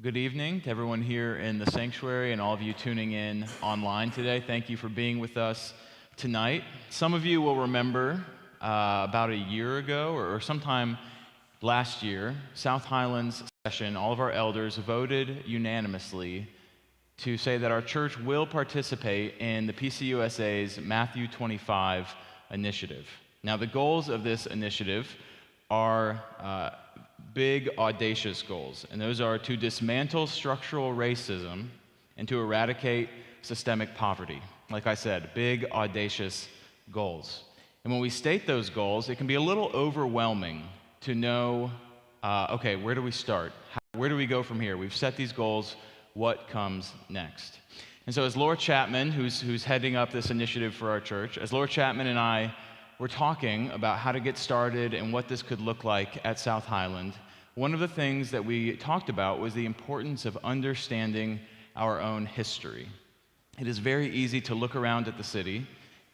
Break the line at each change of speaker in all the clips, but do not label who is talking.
Good evening to everyone here in the sanctuary and all of you tuning in online today. Thank you for being with us tonight. Some of you will remember about a year ago or sometime last year, South Highlands session, all of our elders voted unanimously to say that our church will participate in the PCUSA's Matthew 25 initiative. Now, the goals of this initiative are big, audacious goals, and those are to dismantle structural racism and to eradicate systemic poverty. Like I said, big, audacious goals. And when we state those goals, it can be a little overwhelming to know, okay, where do we start? Where do we go from here? We've set these goals, what comes next? And so as Laura Chapman, who's heading up this initiative for our church, as Laura Chapman and I were talking about how to get started and what this could look like at South Highland, one of the things that we talked about was the importance of understanding our own history. It is very easy to look around at the city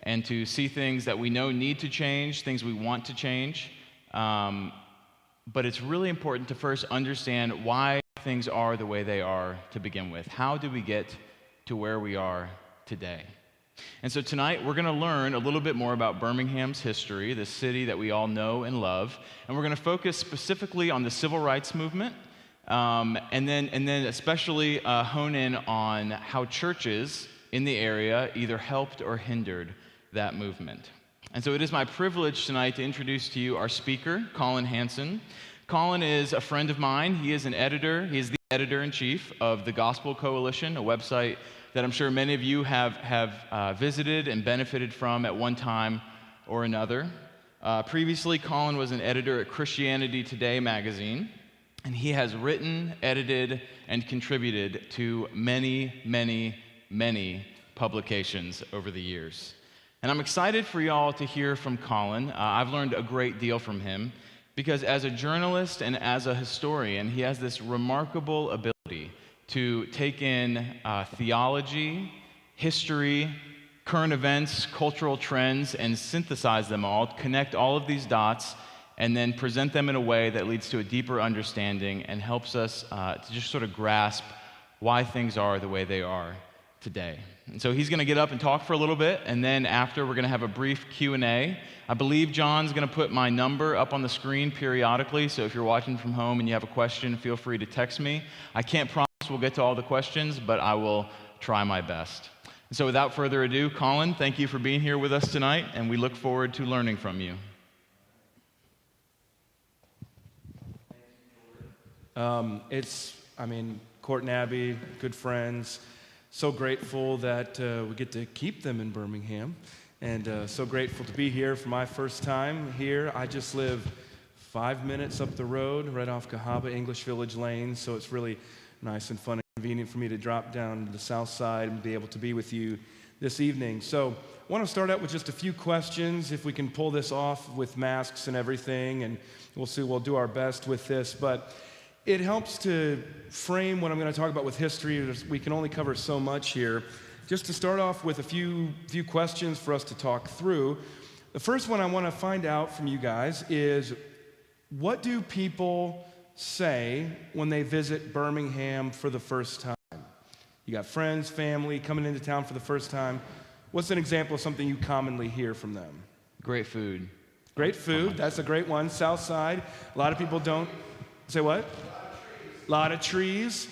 and to see things that we know need to change, things we want to change, but it's really important to first understand why things are the way they are to begin with. How do we get to where we are today? And so tonight, we're going to learn a little bit more about Birmingham's history, the city that we all know and love, and we're going to focus specifically on the civil rights movement, and then especially hone in on how churches in the area either helped or hindered that movement. And so it is my privilege tonight to introduce to you our speaker, Collin Hansen. Collin is a friend of mine. He is an editor. He is the editor-in-chief of the Gospel Coalition, a website that I'm sure many of you have visited and benefited from at one time or another. Previously, Collin was an editor at Christianity Today magazine, and he has written, edited, and contributed to many, many, many publications over the years. And I'm excited for y'all to hear from Collin. I've learned a great deal from him because as a journalist and as a historian, he has this remarkable ability to take in theology, history, current events, cultural trends, and synthesize them all, connect all of these dots, and then present them in a way that leads to a deeper understanding and helps us to just sort of grasp why things are the way they are today. And so he's going to get up and talk for a little bit, and then after we're going to have a brief Q&A. I believe John's going to put my number up on the screen periodically, so if you're watching from home and you have a question, feel free to text me. I can't promise we'll get to all the questions, but I will try my best. And so without further ado, Collin, thank you for being here with us tonight, and we look forward to learning from you.
Court and Abby, good friends. So grateful that we get to keep them in Birmingham, and so grateful to be here for my first time here. I just live 5 minutes up the road, right off Cahaba, English Village Lane, so it's really nice and fun and convenient for me to drop down to the south side and be able to be with you this evening. So I want to start out with just a few questions, if we can pull this off with masks and everything, and we'll do our best with this, but it helps to frame what I'm going to talk about with history. We can only cover so much here. Just to start off with a few questions for us to talk through. The first one I want to find out from you guys is, what do people say when they visit Birmingham for the first time? You got friends, family coming into town for the first time. What's an example of something you commonly hear from them?
Great food.
Great food, that's a great one. South Side, a lot of people don't. Say what? A lot of trees.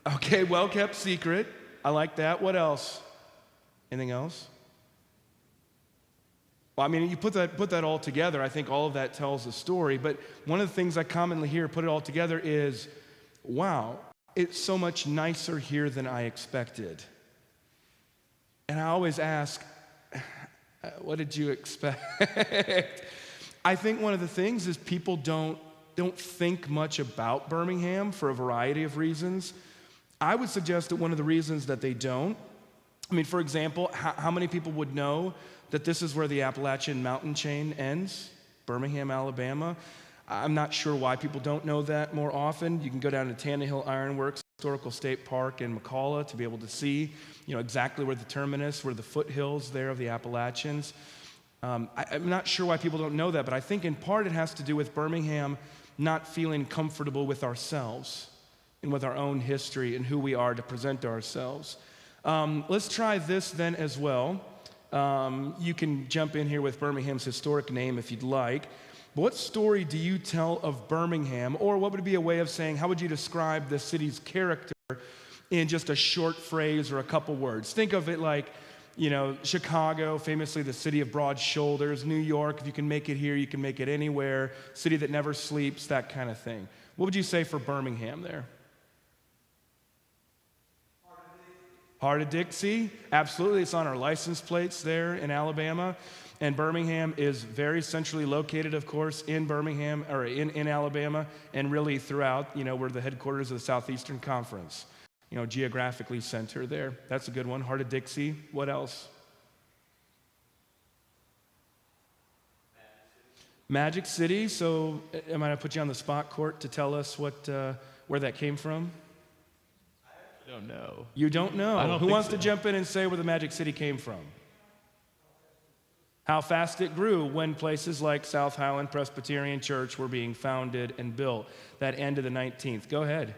Okay, well-kept secret. I like that. What else? Anything else? Well, I mean, you put that all together, I think all of that tells a story, but one of the things I commonly hear, put it all together, is, wow, it's so much nicer here than I expected. And I always ask, what did you expect? I think one of the things is people don't think much about Birmingham for a variety of reasons. I would suggest that one of the reasons that they don't, for example, how many people would know that this is where the Appalachian mountain chain ends? Birmingham, Alabama. I'm not sure why people don't know that more often. You can go down to Tannehill Ironworks Historical State Park in McCalla to be able to see, exactly where the terminus, where the foothills there of the Appalachians. I'm not sure why people don't know that, but I think in part it has to do with Birmingham not feeling comfortable with ourselves and with our own history and who we are to present ourselves. Let's try this then as well. You can jump in here with Birmingham's historic name if you'd like. What story do you tell of Birmingham, or what would be a way of saying, how would you describe the city's character in just a short phrase or a couple words? Think of it like, Chicago, famously the city of broad shoulders. New York, if you can make it here, you can make it anywhere. City that never sleeps, that kind of thing. What would you say for Birmingham there? Heart of Dixie, absolutely. It's on our license plates there in Alabama. And Birmingham is very centrally located, of course, in Birmingham, or in Alabama, and really throughout, we're the headquarters of the Southeastern Conference. Geographically centered there. That's a good one. Heart of Dixie. What else? Magic City. So, am I going to put you on the spot, Court, to tell us where that came from?
I don't know.
You don't know?
I don't
Who
think
wants
so.
to jump in and say where the Magic City came from? How fast it grew when places like South Highland Presbyterian Church were being founded and built. That end of the 19th. Go ahead.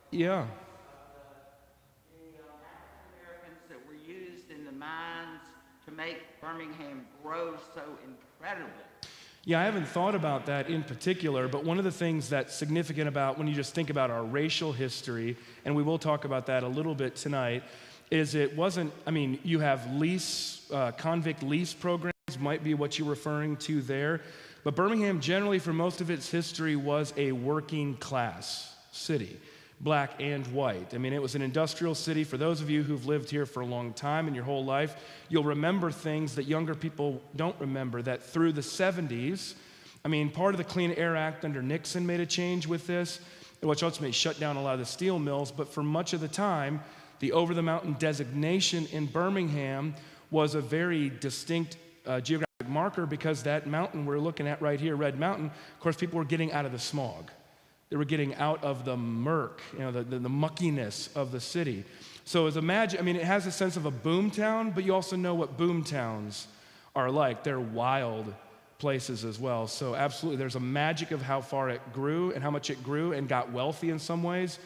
Yeah.
The African Americans that were used in the mines to make Birmingham grow so incredibly.
Yeah, I haven't thought about that in particular, but one of the things that's significant about when you just think about our racial history, and we will talk about that a little bit tonight, is you have convict lease programs, might be what you're referring to there, but Birmingham generally for most of its history was a working class city. Black and white. It was an industrial city. For those of you who've lived here for a long time in your whole life, you'll remember things that younger people don't remember, that through the 70s, part of the Clean Air Act under Nixon made a change with this, which ultimately shut down a lot of the steel mills, but for much of the time, the over-the-mountain designation in Birmingham was a very distinct geographic marker because that mountain we're looking at right here, Red Mountain, of course, people were getting out of the smog. They were getting out of the murk, the muckiness of the city. So it has a sense of a boom town, but you also know what boom towns are like. They're wild places as well. So absolutely, there's a magic of how far it grew and how much it grew and got wealthy in some ways.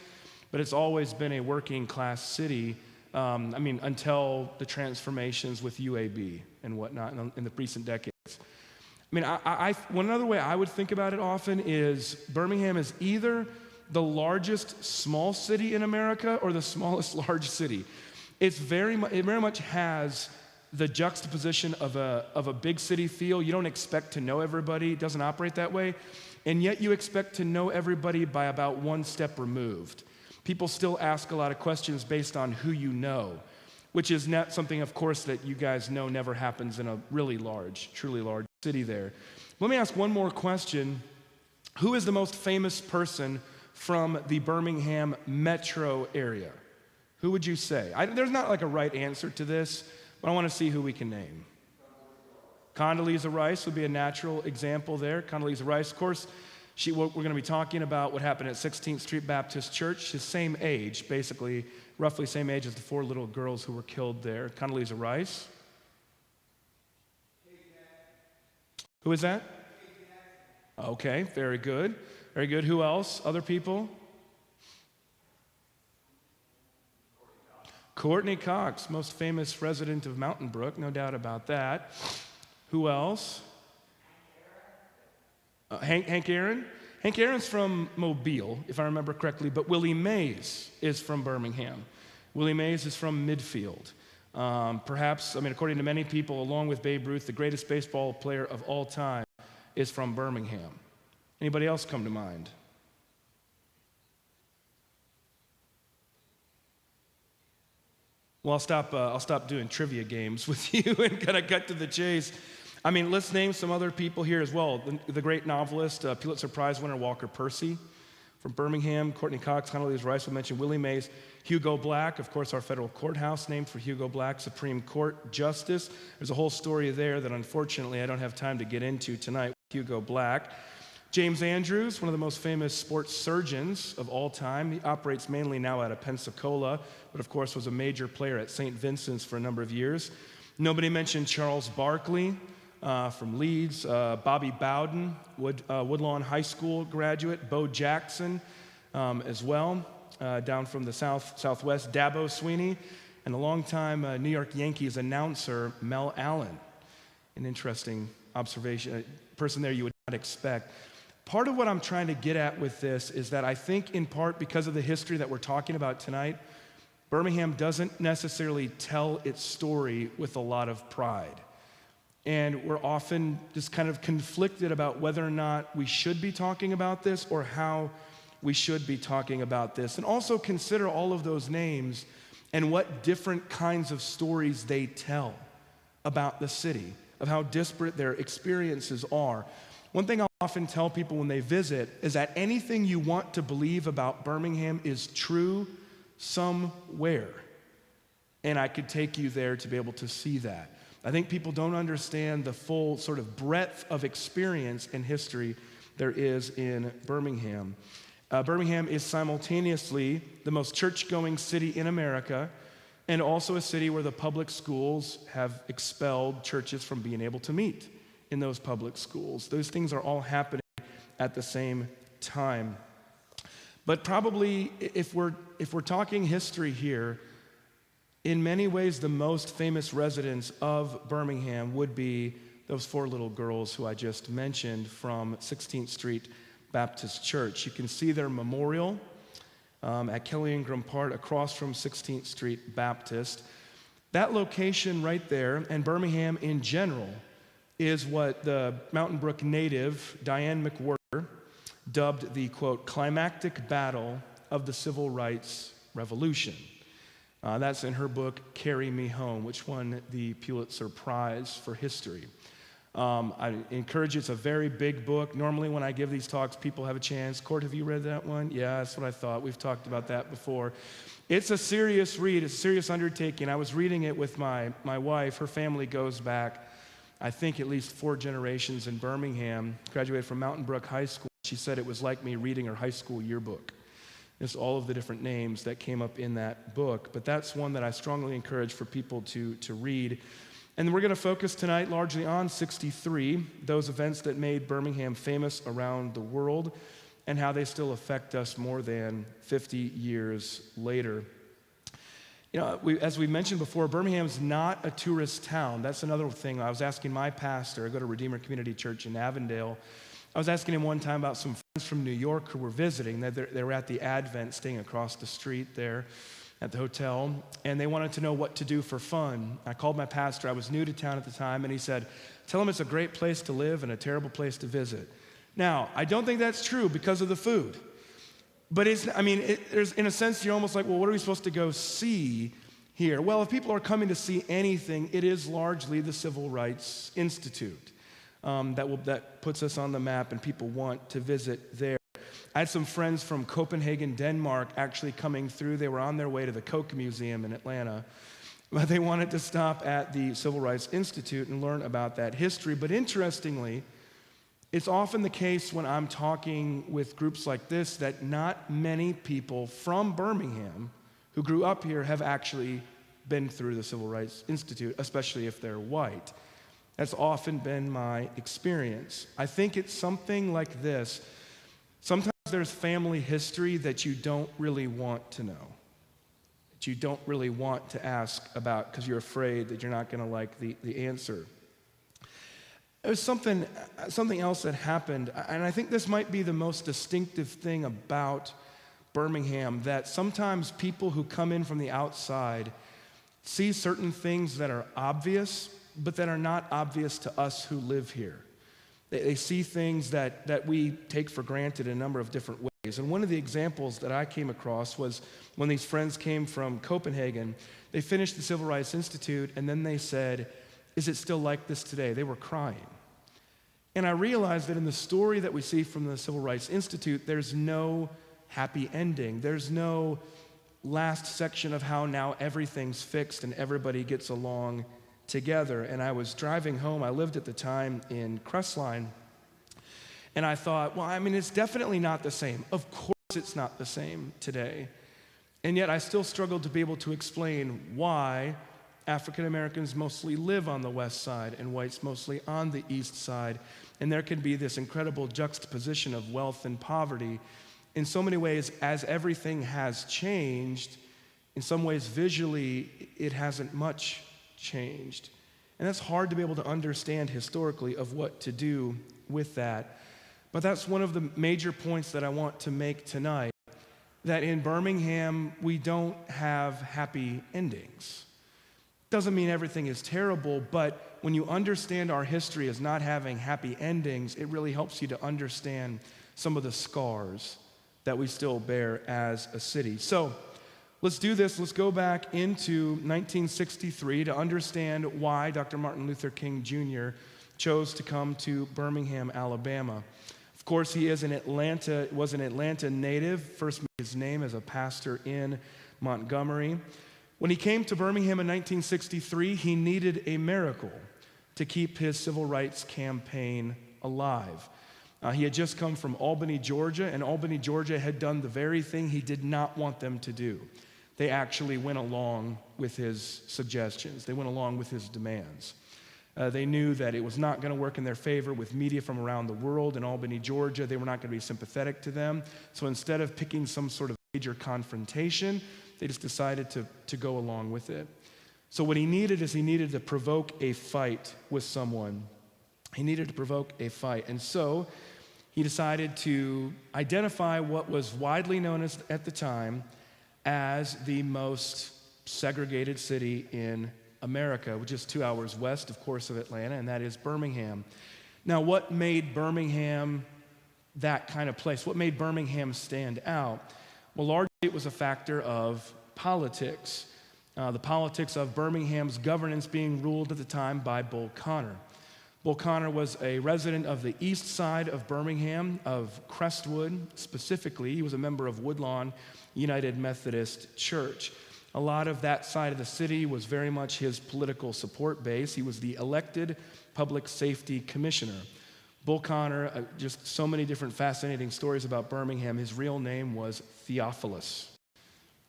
But it's always been a working class city, until the transformations with UAB and whatnot in the recent decades. One other way I would think about it often is Birmingham is either the largest small city in America or the smallest large city. It very much has the juxtaposition of a big city feel. You don't expect to know everybody. It doesn't operate that way. And yet you expect to know everybody by about one step removed. People still ask a lot of questions based on who you know, which is not something, of course, that you guys know never happens in a really large, truly large city there. Let me ask one more question. Who is the most famous person from the Birmingham metro area? Who would you say? There's not like a right answer to this, but I want to see who we can name. Condoleezza Rice would be a natural example there. Condoleezza Rice, of course, we're going to be talking about what happened at 16th Street Baptist Church. She's same age, basically, roughly same age as the 4 little girls who were killed there. Condoleezza Rice. Who is that? Okay, very good. Very good. Who else? Other people? Courtney Cox, most famous resident of Mountain Brook, no doubt about that. Who else? Hank Aaron? Hank Aaron's from Mobile, if I remember correctly, but Willie Mays is from Birmingham. Willie Mays is from Midfield. Perhaps, according to many people, along with Babe Ruth, the greatest baseball player of all time is from Birmingham. Anybody else come to mind? Well, I'll stop doing trivia games with you and kind of cut to the chase. Let's name some other people here as well. The great novelist, Pulitzer Prize winner Walker Percy from Birmingham, Courtney Cox, Condoleezza Rice, we mentioned Willie Mays, Hugo Black, of course, our federal courthouse named for Hugo Black, Supreme Court Justice. There's a whole story there that unfortunately I don't have time to get into tonight with Hugo Black. James Andrews, one of the most famous sports surgeons of all time. He operates mainly now out of Pensacola, but of course was a major player at St. Vincent's for a number of years. Nobody mentioned Charles Barkley from Leeds, Bobby Bowden, Woodlawn High School graduate, Bo Jackson as well, down from the southwest, Dabo Sweeney, and a longtime New York Yankees announcer, Mel Allen. An interesting observation, a person there you would not expect. Part of what I'm trying to get at with this is that I think in part because of the history that we're talking about tonight, Birmingham doesn't necessarily tell its story with a lot of pride. And we're often just kind of conflicted about whether or not we should be talking about this or how we should be talking about this. And also consider all of those names and what different kinds of stories they tell about the city, of how disparate their experiences are. One thing I'll often tell people when they visit is that anything you want to believe about Birmingham is true somewhere. And I could take you there to be able to see that. I think people don't understand the full sort of breadth of experience and history there is in Birmingham. Birmingham is simultaneously the most church-going city in America and also a city where the public schools have expelled churches from being able to meet in those public schools. Those things are all happening at the same time. But probably if we're talking history here, in many ways the most famous residents of Birmingham would be those 4 little girls who I just mentioned from 16th Street Baptist Church. You can see their memorial at Kelly Ingram Park across from 16th Street Baptist. That location right there, and Birmingham in general, is what the Mountain Brook native Diane McWhirter dubbed the, quote, climactic battle of the Civil Rights Revolution. That's in her book, Carry Me Home, which won the Pulitzer Prize for history. I encourage you, it's a very big book. Normally when I give these talks, people have a chance. Court, have you read that one? Yeah, that's what I thought. We've talked about that before. It's a serious read, it's a serious undertaking. I was reading it with my wife. Her family goes back, I think, at least 4 generations in Birmingham. Graduated from Mountain Brook High School. She said it was like me reading her high school yearbook. It's all of the different names that came up in that book. But that's one that I strongly encourage for people to read. And we're going to focus tonight largely on 63, those events that made Birmingham famous around the world and how they still affect us more than 50 years later. You know, as we mentioned before, Birmingham's not a tourist town. That's another thing. I was asking my pastor, I go to Redeemer Community Church in Avondale. I was asking him one time about some friends from New York who were visiting. They were at the Advent, staying across the street there at the hotel, and they wanted to know what to do for fun. I called my pastor. I was new to town at the time, and he said, tell him it's a great place to live and a terrible place to visit. Now, I don't think that's true because of the food. But there's, in a sense, you're almost like, well, what are we supposed to go see here? Well, if people are coming to see anything, it is largely the Civil Rights Institute that puts us on the map, and people want to visit there. I had some friends from Copenhagen, Denmark, actually coming through. They were on their way to the Coke Museum in Atlanta, but they wanted to stop at the Civil Rights Institute and learn about that history. But interestingly, it's often the case when I'm talking with groups like this that not many people from Birmingham who grew up here have actually been through the Civil Rights Institute, especially if they're white. That's often been my experience. I think it's something like this. Sometimes there's family history that you don't really want to know, that you don't really want to ask about because you're afraid that you're not going to like the answer. There was something else that happened, and I think this might be the most distinctive thing about Birmingham, that sometimes people who come in from the outside see certain things that are obvious, but that are not obvious to us who live here. They see things that we take for granted in a number of different ways. And one of the examples that I came across was when these friends came from Copenhagen. They finished the Civil Rights Institute, and then they said, is it still like this today? They were crying. And I realized that in the story that we see from the Civil Rights Institute, there's no happy ending. There's no last section of how now everything's fixed and everybody gets along together. And I was driving home. I lived at the time in Crestline. And I thought, well, I mean, it's definitely not the same. Of course it's not the same today. And yet I still struggled to be able to explain why African Americans mostly live on the west side and whites mostly on the east side. And there can be this incredible juxtaposition of wealth and poverty. In so many ways, as everything has changed, in some ways visually, it hasn't much changed. And that's hard to be able to understand historically of what to do with that. But that's one of the major points that I want to make tonight, that in Birmingham, we don't have happy endings. Doesn't mean everything is terrible, but when you understand our history as not having happy endings, it really helps you to understand some of the scars that we still bear as a city. So let's do this. Let's go back into 1963 to understand why Dr. Martin Luther King Jr. chose to come to Birmingham, Alabama. Of course, he was an Atlanta native, first made his name as a pastor in Montgomery. When he came to Birmingham in 1963, he needed a miracle to keep his civil rights campaign alive. He had just come from Albany, Georgia, and Albany, Georgia had done the very thing he did not want them to do. They actually went along with his suggestions. They went along with his demands. They knew that it was not going to work in their favor with media from around the world in Albany, Georgia. They were not going to be sympathetic to them. So instead of picking some sort of major confrontation, they just decided to go along with it. So what he needed to provoke a fight with someone. He needed to provoke a fight. And so he decided to identify what was widely known as, at the time, as the most segregated city in America, which is 2 hours west, of course, of Atlanta, and that is Birmingham. Now, what made Birmingham that kind of place? What made Birmingham stand out? Well, largely it was a factor of politics. The politics of Birmingham's governance being ruled at the time by Bull Connor. Bull Connor was a resident of the east side of Birmingham, of Crestwood specifically. He was a member of Woodlawn United Methodist Church. A lot of that side of the city was very much his political support base. He was the elected public safety commissioner. Bull Connor, just so many different fascinating stories about Birmingham. His real name was Theophilus.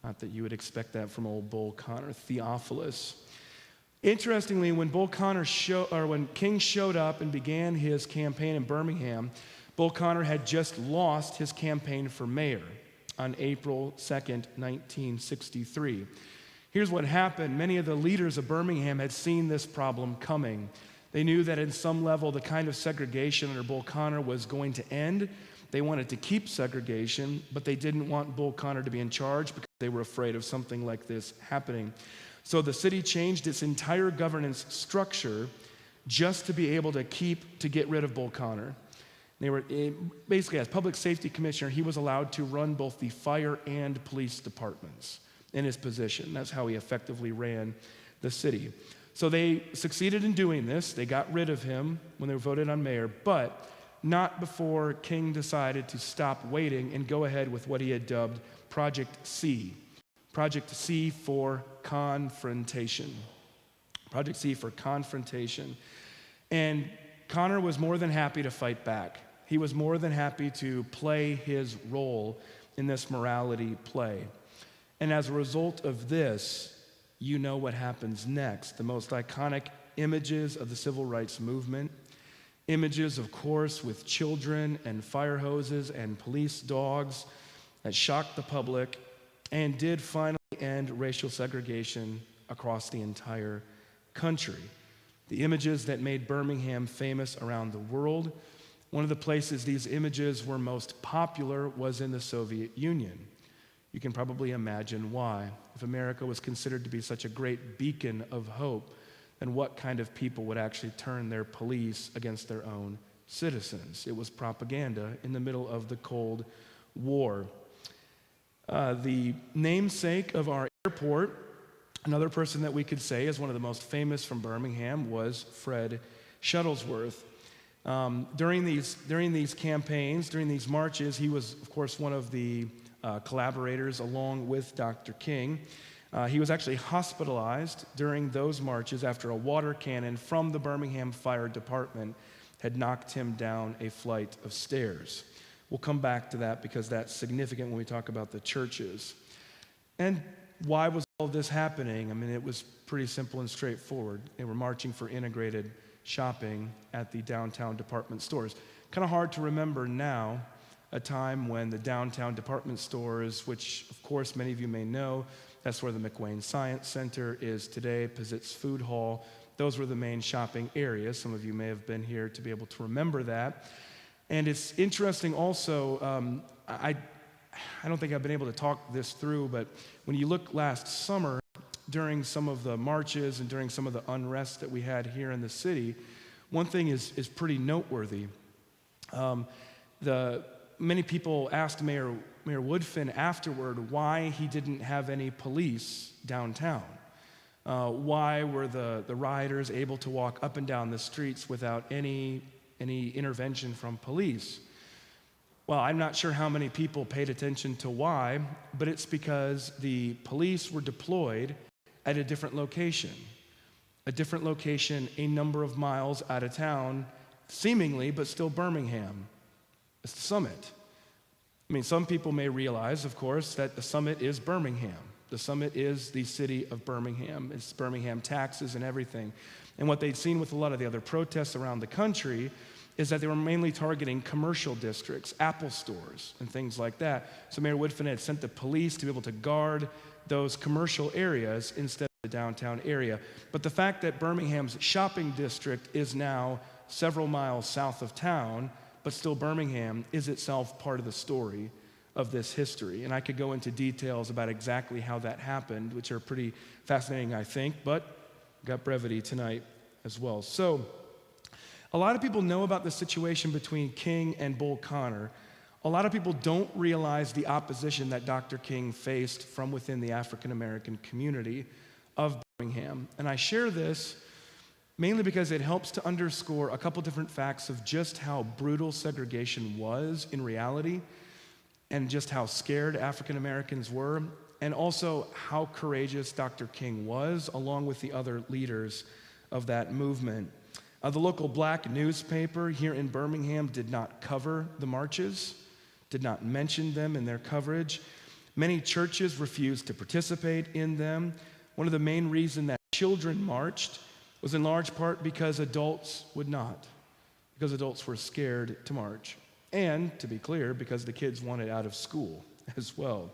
Not that you would expect that from old Bull Connor, Theophilus. Interestingly, when when King showed up and began his campaign in Birmingham, Bull Connor had just lost his campaign for mayor on April 2nd, 1963. Here's what happened. Many of the leaders of Birmingham had seen this problem coming. They knew that in some level the kind of segregation under Bull Connor was going to end. They wanted to keep segregation, but they didn't want Bull Connor to be in charge because they were afraid of something like this happening. So the city changed its entire governance structure just to be able to get rid of Bull Connor. They were basically, as public safety commissioner, he was allowed to run both the fire and police departments in his position. That's how he effectively ran the city. So they succeeded in doing this. They got rid of him when they were voted on mayor, but not before King decided to stop waiting and go ahead with what he had dubbed Project C. Project C for confrontation. Project C for confrontation. And Connor was more than happy to fight back. He was more than happy to play his role in this morality play. And as a result of this, you know what happens next. The most iconic images of the civil rights movement, images, of course, with children and fire hoses and police dogs that shocked the public and did finally end racial segregation across the entire country. The images that made Birmingham famous around the world. One of the places these images were most popular was in the Soviet Union. You can probably imagine why. If America was considered to be such a great beacon of hope, then what kind of people would actually turn their police against their own citizens? It was propaganda in the middle of the Cold War. The namesake of our airport, another person that we could say is one of the most famous from Birmingham, was Fred Shuttlesworth. During these campaigns, during these marches, he was, of course, one of the collaborators along with Dr. King. He was actually hospitalized during those marches after a water cannon from the Birmingham Fire Department had knocked him down a flight of stairs. We'll come back to that because that's significant when we talk about the churches. And why was all this happening? I mean, it was pretty simple and straightforward. They were marching for integrated shopping at the downtown department stores. Kind of hard to remember now, a time when the downtown department stores, which of course many of you may know, that's where the McWane Science Center is today, Pizitz Food Hall. Those were the main shopping areas. Some of you may have been here to be able to remember that. And it's interesting also, I don't think I've been able to talk this through, but when you look last summer, during some of the marches and during some of the unrest that we had here in the city, one thing is pretty noteworthy. Many people asked Mayor Woodfin afterward why he didn't have any police downtown. Why were the rioters able to walk up and down the streets without any intervention from police? Well, I'm not sure how many people paid attention to why, but it's because the police were deployed at a different location a number of miles out of town, seemingly, but still Birmingham. It's the Summit. I mean, some people may realize, of course, that the Summit is Birmingham. The Summit is the city of Birmingham. It's Birmingham taxes and everything. And what they'd seen with a lot of the other protests around the country is that they were mainly targeting commercial districts, Apple stores, and things like that. So Mayor Woodfin had sent the police to be able to guard those commercial areas instead of the downtown area. But the fact that Birmingham's shopping district is now several miles south of town, but still Birmingham, is itself part of the story of this history. And I could go into details about exactly how that happened, which are pretty fascinating, I think, but got brevity tonight as well. So, a lot of people know about the situation between King and Bull Connor. A lot of people don't realize the opposition that Dr. King faced from within the African American community of Birmingham. And I share this mainly because it helps to underscore a couple different facts of just how brutal segregation was in reality, and just how scared African Americans were, and also how courageous Dr. King was, along with the other leaders of that movement. The local black newspaper here in Birmingham did not cover the marches, did not mention them in their coverage. Many churches refused to participate in them. One of the main reasons that children marched was in large part because adults would not, because adults were scared to march. And, to be clear, because the kids wanted out of school as well.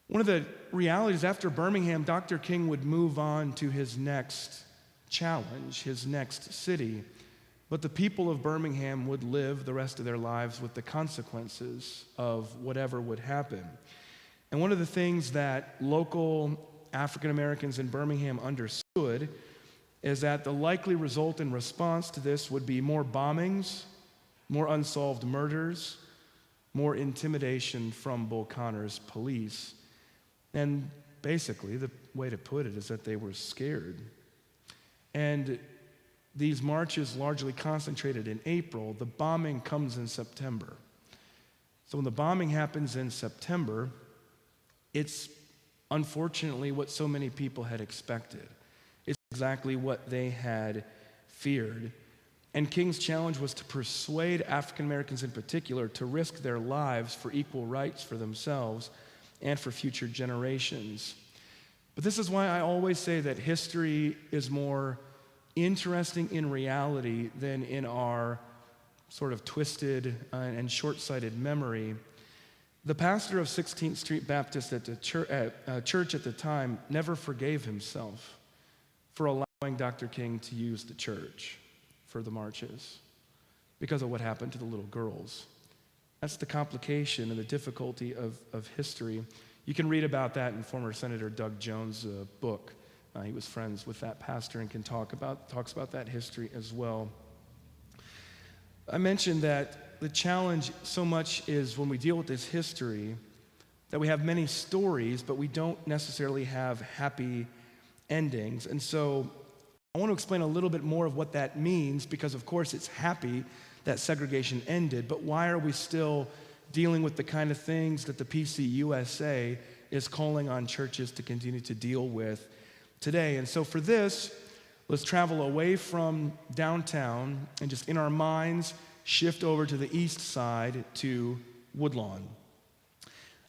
One of the realities after Birmingham, Dr. King would move on to his next challenge, his next city. But the people of Birmingham would live the rest of their lives with the consequences of whatever would happen. And one of the things that local African Americans in Birmingham understood is that the likely result in response to this would be more bombings, more unsolved murders, more intimidation from Bull Connor's police. And basically, the way to put it is that they were scared. And these marches largely concentrated in April. The bombing comes in September. So when the bombing happens in September, it's unfortunately what so many people had expected. It's exactly what they had feared. And King's challenge was to persuade African Americans in particular to risk their lives for equal rights for themselves and for future generations. But this is why I always say that history is more interesting in reality than in our sort of twisted and short-sighted memory. The pastor of 16th Street Baptist at the church at the time never forgave himself for allowing Dr. King to use the church for the marches because of what happened to the little girls. That's the complication and the difficulty of history. You can read about that in former Senator Doug Jones' book. He was friends with that pastor and talks about that history as well. I mentioned that the challenge so much is when we deal with this history that we have many stories, but we don't necessarily have happy endings. And so I want to explain a little bit more of what that means because, of course, it's happy that segregation ended, but why are we still dealing with the kind of things that the PCUSA is calling on churches to continue to deal with today? And so for this, Let's travel away from downtown and just in our minds shift over to the east side to Woodlawn.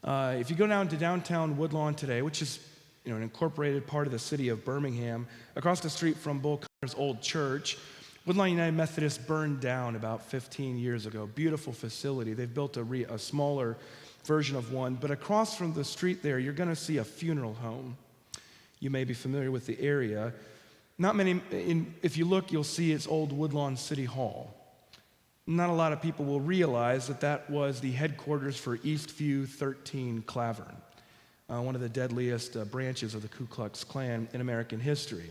If you go down to downtown Woodlawn today, which is an incorporated part of the city of Birmingham, across the street from Bull Connor's old church, Woodlawn United Methodist burned down about 15 years ago. Beautiful facility. They've built a smaller version of one, but across from the street there, you're going to see a funeral home. You may be familiar with the area. If you look, you'll see it's old Woodlawn City Hall. Not a lot of people will realize that was the headquarters for Eastview 13 Clavern, one of the deadliest branches of the Ku Klux Klan in American history.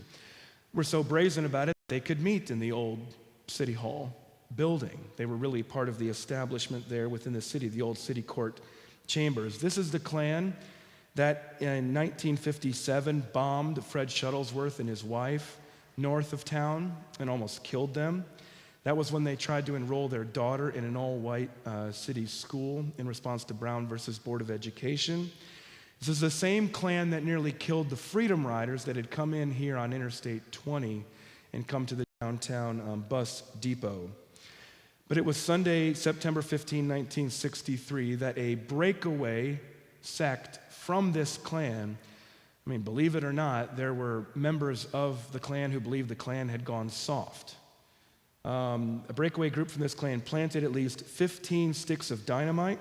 We're so brazen about it, they could meet in the old City Hall building. They were really part of the establishment there within the city, the old city court chambers. This is the Klan that in 1957 bombed Fred Shuttlesworth and his wife north of town and almost killed them. That was when they tried to enroll their daughter in an all-white city school in response to Brown versus Board of Education. This is the same Klan that nearly killed the Freedom Riders that had come in here on Interstate 20 and come to the downtown bus depot. But it was Sunday, September 15, 1963, that a breakaway sect from this Klan, believe it or not, there were members of the Klan who believed the Klan had gone soft. A breakaway group from this Klan planted at least 15 sticks of dynamite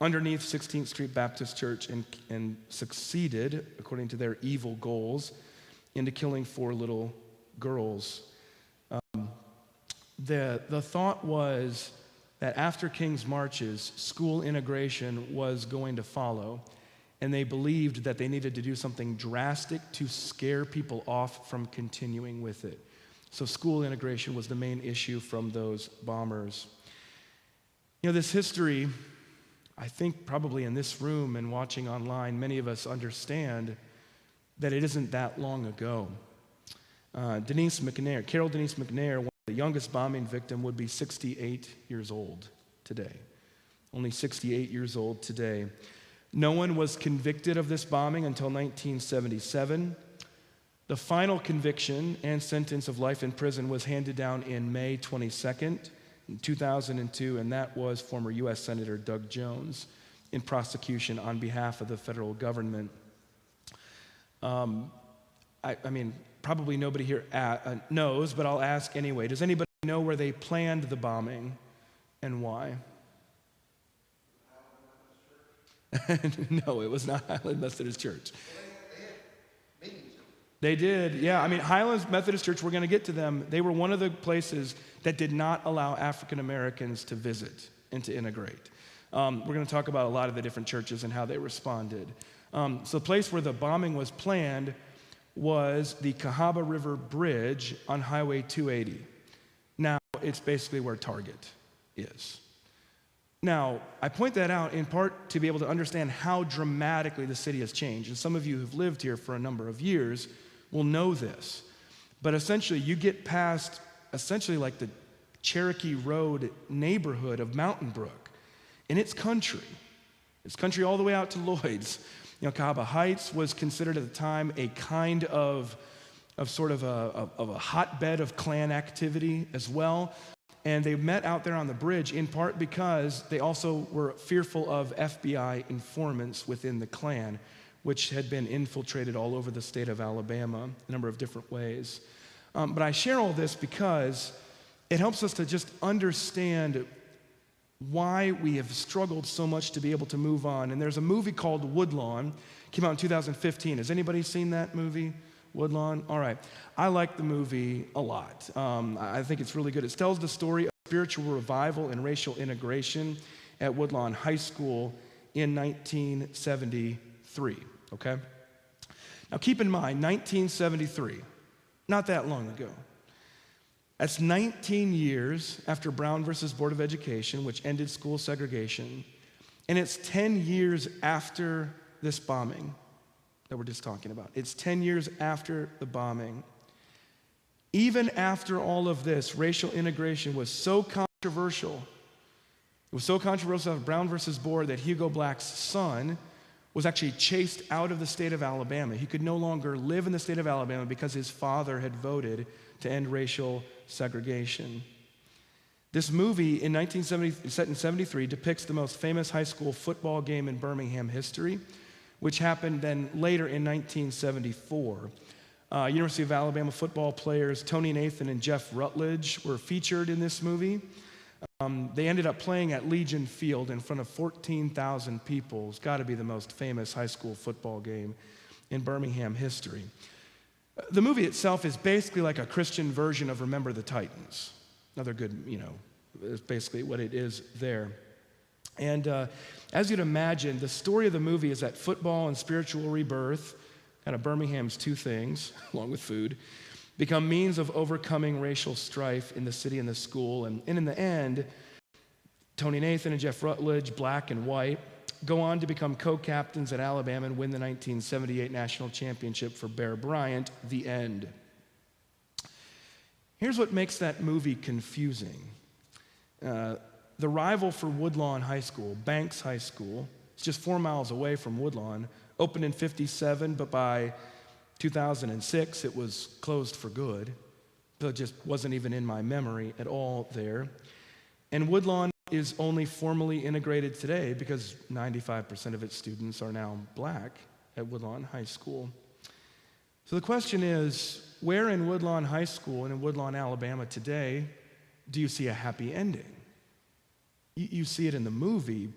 underneath 16th Street Baptist Church and succeeded, according to their evil goals, into killing 4 little girls. The thought was that after King's marches, school integration was going to follow, and they believed that they needed to do something drastic to scare people off from continuing with it. So school integration was the main issue from those bombers. This history, I think probably in this room and watching online, many of us understand that it isn't that long ago. Carol Denise McNair, the youngest bombing victim, would be 68 years old today. Only 68 years old today. No one was convicted of this bombing until 1977. The final conviction and sentence of life in prison was handed down in May 22nd, 2002, and that was former U.S. Senator Doug Jones in prosecution on behalf of the federal government. Probably nobody here knows, but I'll ask anyway. Does anybody know where they planned the bombing and why? No, it was not Highland Methodist Church. They did, yeah. Highlands Methodist Church, we're going to get to them. They were one of the places that did not allow African Americans to visit and to integrate. We're going to talk about a lot of the different churches and how they responded. So the place where the bombing was planned was the Cahaba River Bridge on Highway 280. Now, it's basically where Target is. Now, I point that out in part to be able to understand how dramatically the city has changed. And some of you who've lived here for a number of years will know this. But essentially, you get past like the Cherokee Road neighborhood of Mountain Brook, and it's country. It's country all the way out to Lloyd's. Cahaba Heights was considered at the time a kind of sort of a hotbed of Klan activity as well. And they met out there on the bridge in part because they also were fearful of FBI informants within the Klan, which had been infiltrated all over the state of Alabama a number of different ways. But I share all this because it helps us to just understand why we have struggled so much to be able to move on. And there's a movie called Woodlawn, came out in 2015. Has anybody seen that movie, Woodlawn? All right. I like the movie a lot. I think it's really good. It tells the story of spiritual revival and racial integration at Woodlawn High School in 1973, okay? Now keep in mind, 1973, not that long ago. That's 19 years after Brown versus Board of Education, which ended school segregation, and it's 10 years after this bombing that we're just talking about. It's 10 years after the bombing. Even after all of this, racial integration was so controversial. It was so controversial of Brown versus Board that Hugo Black's son was actually chased out of the state of Alabama. He could no longer live in the state of Alabama because his father had voted to end racial segregation. This movie, set in 73, depicts the most famous high school football game in Birmingham history, which happened then later in 1974. University of Alabama football players Tony Nathan and Jeff Rutledge were featured in this movie. They ended up playing at Legion Field in front of 14,000 people. It's got to be the most famous high school football game in Birmingham history. The movie itself is basically like a Christian version of Remember the Titans. Another good, is basically what it is there. And as you'd imagine, the story of the movie is that football and spiritual rebirth, kind of Birmingham's two things, along with food, become means of overcoming racial strife in the city and the school. And in the end, Tony Nathan and Jeff Rutledge, black and white, go on to become co-captains at Alabama and win the 1978 national championship for Bear Bryant, the end. Here's what makes that movie confusing. The rival for Woodlawn High School, Banks High School, it's just 4 miles away from Woodlawn, opened in '57, but by 2006, it was closed for good. So it just wasn't even in my memory at all there. And Woodlawn is only formally integrated today because 95% of its students are now black at Woodlawn High School. So the question is, where in Woodlawn High School and in Woodlawn, Alabama today do you see a happy ending? You see it in the movie,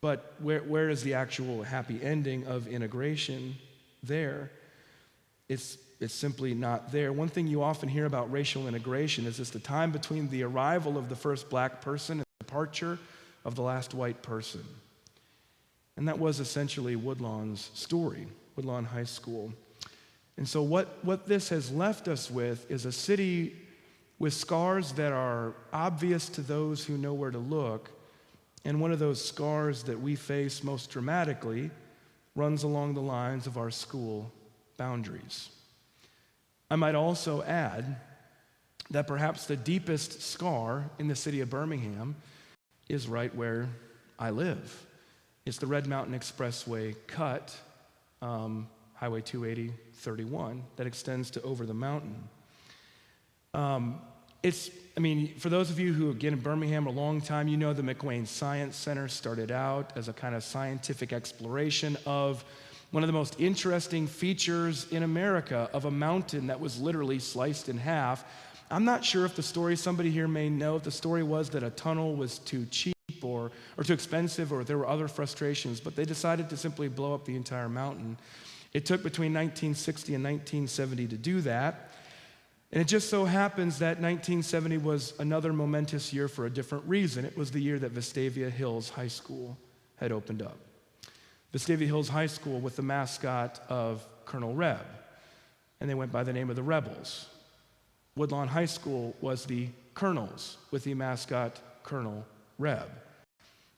but where is the actual happy ending of integration there? It's simply not there. One thing you often hear about racial integration is the time between the arrival of the first black person and the departure of the last white person. And that was essentially Woodlawn's story, Woodlawn High School. And so what this has left us with is a city with scars that are obvious to those who know where to look. And one of those scars that we face most dramatically runs along the lines of our school boundaries. I might also add that perhaps the deepest scar in the city of Birmingham is right where I live. It's the Red Mountain Expressway cut, Highway 280, 31, that extends to over the mountain. For those of you who have been in Birmingham a long time, you know the McWane Science Center started out as a kind of scientific exploration of one of the most interesting features in America of a mountain that was literally sliced in half. I'm not sure if the story, somebody here may know, if the story was that a tunnel was too cheap or too expensive, or there were other frustrations, but they decided to simply blow up the entire mountain. It took between 1960 and 1970 to do that. And it just so happens that 1970 was another momentous year for a different reason. It was the year that Vestavia Hills High School had opened up. Vestavia Hills High School with the mascot of Colonel Reb, and they went by the name of the Rebels. Woodlawn High School was the Colonels with the mascot Colonel Reb.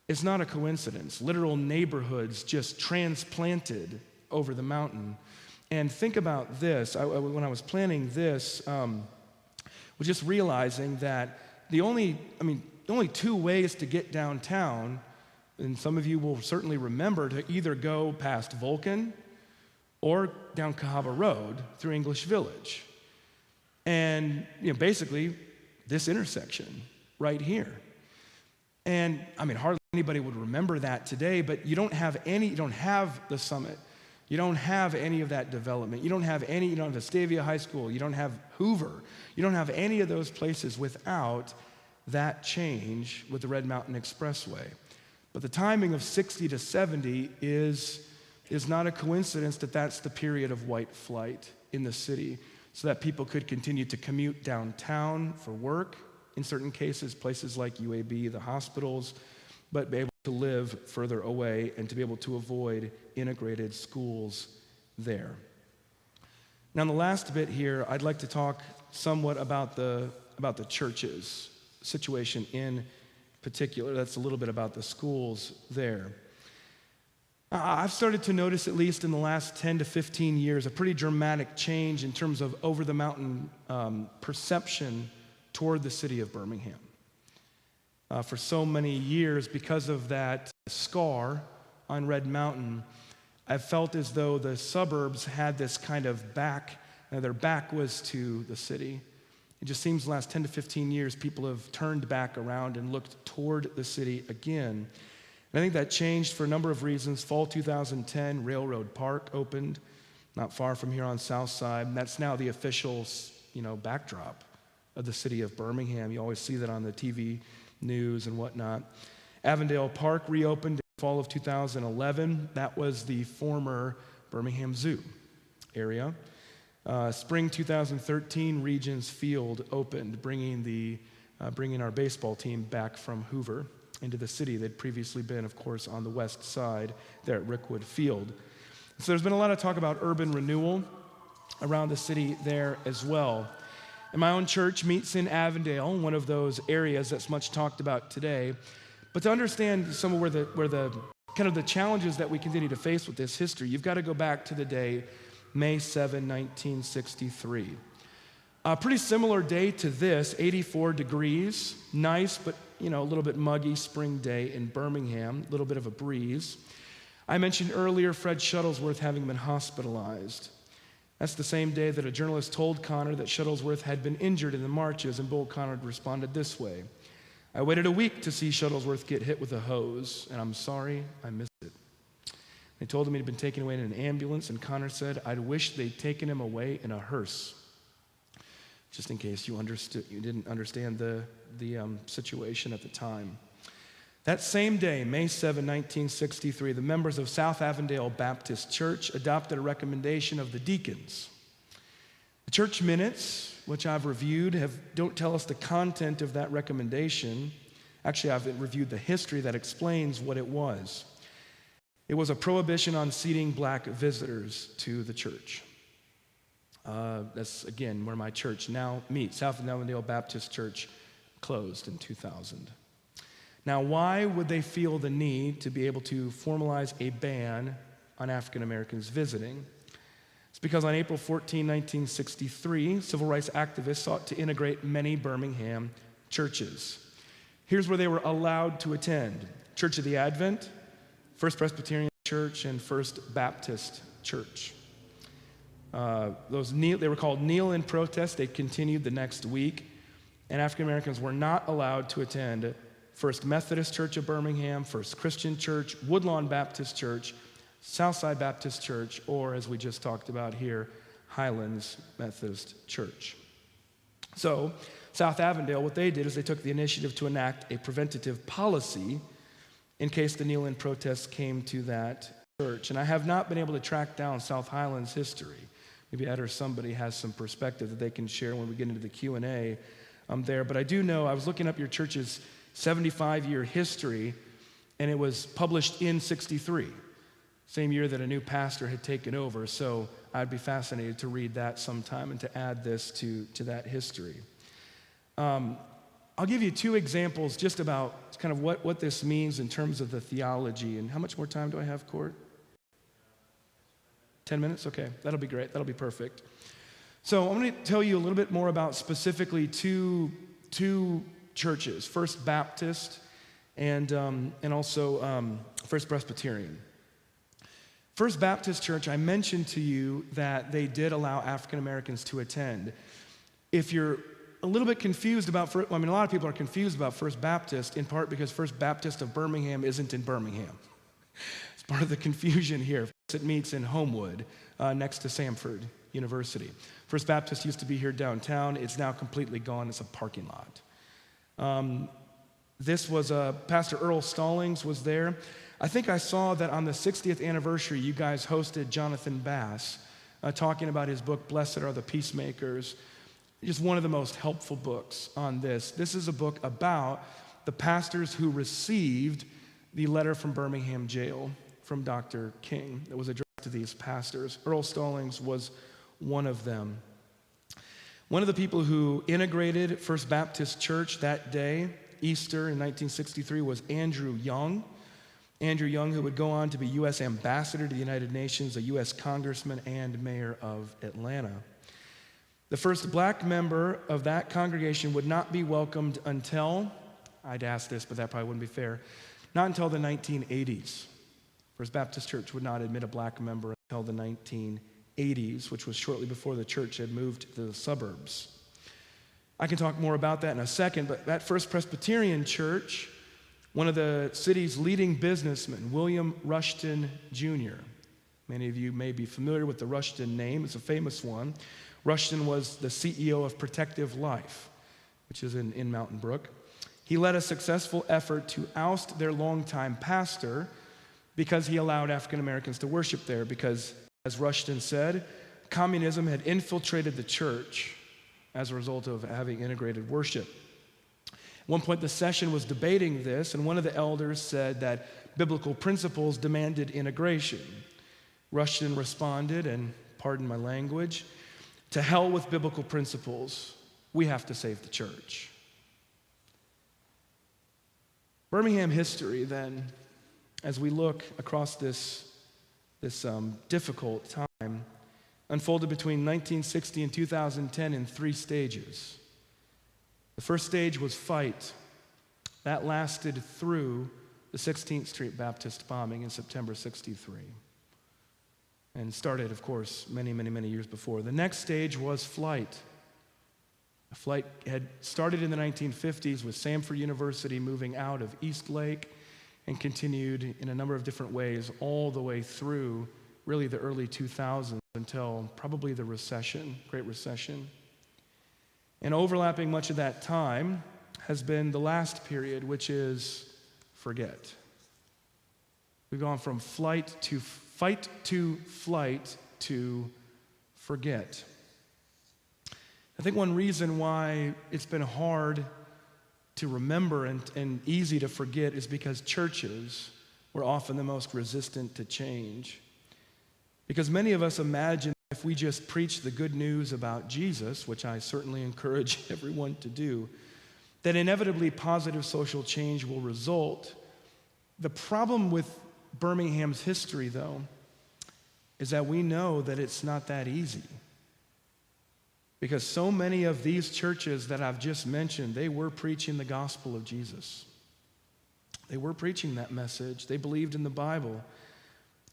It's not a coincidence. Literal neighborhoods just transplanted over the mountain. And think about this. When I was planning this, was just realizing that the only two ways to get downtown, and some of you will certainly remember, to either go past Vulcan or down Cahaba Road through English Village. And basically this intersection right here. And hardly anybody would remember that today, but you don't have the Summit. You don't have any of that development. You don't have Vestavia High School. You don't have Hoover. You don't have any of those places without that change with the Red Mountain Expressway. But the timing of 60 to 70 is not a coincidence that that's the period of white flight in the city, so that people could continue to commute downtown for work, in certain cases, places like UAB, the hospitals, but be able to live further away and to be able to avoid integrated schools there. Now, in the last bit here, I'd like to talk somewhat about the church's situation in particular. That's a little bit about the schools there. I've started to notice, at least in the last 10 to 15 years, a pretty dramatic change in terms of over-the-mountain perception toward the city of Birmingham. For so many years, because of that scar on Red Mountain, I felt as though the suburbs had this kind of their back was to the city. It just seems the last 10 to 15 years, people have turned back around and looked toward the city again. And I think that changed for a number of reasons. Fall 2010, Railroad Park opened, not far from here on South Side, and that's now the official, backdrop of the city of Birmingham. You always see that on the TV news and whatnot. Avondale Park reopened in fall of 2011. That was the former Birmingham Zoo area. Spring 2013, Regents Field opened, bringing our baseball team back from Hoover into the city. They'd previously been, of course, on the west side there at Rickwood Field. So there's been a lot of talk about urban renewal around the city there as well. And my own church meets in Avondale, one of those areas that's much talked about today. But to understand some of where the kind of the challenges that we continue to face with this history, you've got to go back to the day May 7, 1963. A pretty similar day to this, 84 degrees, nice but a little bit muggy spring day in Birmingham, a little bit of a breeze. I mentioned earlier Fred Shuttlesworth having been hospitalized. That's the same day that a journalist told Connor that Shuttlesworth had been injured in the marches, and Bull Connor responded this way: "I waited a week to see Shuttlesworth get hit with a hose, and I'm sorry I missed it." They told him he'd been taken away in an ambulance, and Connor said, "I'd wish they'd taken him away in a hearse." Just in case you didn't understand the situation at the time. That same day, May 7, 1963, the members of South Avondale Baptist Church adopted a recommendation of the deacons. The church minutes, which I've reviewed, don't tell us the content of that recommendation. Actually, I've reviewed the history that explains what it was. It was a prohibition on seating black visitors to the church. That's, again, where my church now meets. South Avondale Baptist Church closed in 2000. Now, why would they feel the need to be able to formalize a ban on African Americans visiting? It's because on April 14, 1963, civil rights activists sought to integrate many Birmingham churches. Here's where they were allowed to attend: Church of the Advent, First Presbyterian Church, and First Baptist Church. They were called Kneel in Protest. They continued the next week, and African Americans were not allowed to attend First Methodist Church of Birmingham, First Christian Church, Woodlawn Baptist Church, Southside Baptist Church, or, as we just talked about here, Highlands Methodist Church. So, South Avondale, what they did is they took the initiative to enact a preventative policy in case the kneel in protest came to that church. And I have not been able to track down South Highlands history. Maybe Ed or somebody has some perspective that they can share when we get into the Q&A there. But I do know, I was looking up your church's 75-year history, and it was published in 63, same year that a new pastor had taken over. So I'd be fascinated to read that sometime and to add this to that history. I'll give you two examples just about kind of what this means in terms of the theology. And how much more time do I have, Court? 10 minutes? Okay, that'll be great. That'll be perfect. So I'm going to tell you a little bit more about specifically two churches, First Baptist and also First Presbyterian. First Baptist Church, I mentioned to you that they did allow African Americans to attend. If you're a little bit confused about, a lot of people are confused about First Baptist, in part because First Baptist of Birmingham isn't in Birmingham. It's part of the confusion here. It meets in Homewood, next to Samford University. First Baptist used to be here downtown. It's now completely gone. It's a parking lot. This was Pastor Earl Stallings was there. I think I saw that on the 60th anniversary, you guys hosted Jonathan Bass, talking about his book, Blessed Are the Peacemakers. Just one of the most helpful books on this. This is a book about the pastors who received the letter from Birmingham jail from Dr. King that was addressed to these pastors. Earl Stallings was one of them. One of the people who integrated First Baptist Church that day, Easter in 1963, was Andrew Young. Andrew Young, who would go on to be U.S. Ambassador to the United Nations, a U.S. Congressman, and Mayor of Atlanta. The first black member of that congregation would not be welcomed until, I'd ask this, but that probably wouldn't be fair, not until the 1980s. First Baptist Church would not admit a black member until the 1980s, which was shortly before the church had moved to the suburbs. I can talk more about that in a second, but that First Presbyterian Church, one of the city's leading businessmen, William Rushton Jr. Many of you may be familiar with the Rushton name. It's a famous one. Rushton was the CEO of Protective Life, which is in Mountain Brook. He led a successful effort to oust their longtime pastor because he allowed African Americans to worship there, because, as Rushton said, communism had infiltrated the church as a result of having integrated worship. At one point, the session was debating this, and one of the elders said that biblical principles demanded integration. Rushton responded, and pardon my language, "To hell with biblical principles. We have to save the church." Birmingham history, then, as we look across this difficult time, unfolded between 1960 and 2010 in 3 stages. The first stage was fight. That lasted through the 16th Street Baptist bombing in September 63, and started, of course, many, many, many years before. The next stage was flight. The flight had started in the 1950s with Samford University moving out of Eastlake and continued in a number of different ways all the way through really the early 2000s until probably the recession, Great Recession. And overlapping much of that time has been the last period, which is forget. We've gone from fight to flight to forget. I think one reason why it's been hard to remember and easy to forget is because churches were often the most resistant to change. Because many of us imagine if we just preach the good news about Jesus, which I certainly encourage everyone to do, that inevitably positive social change will result. The problem with Birmingham's history, though, is that we know that it's not that easy. Because so many of these churches that I've just mentioned, they were preaching the gospel of Jesus. They were preaching that message. They believed in the Bible,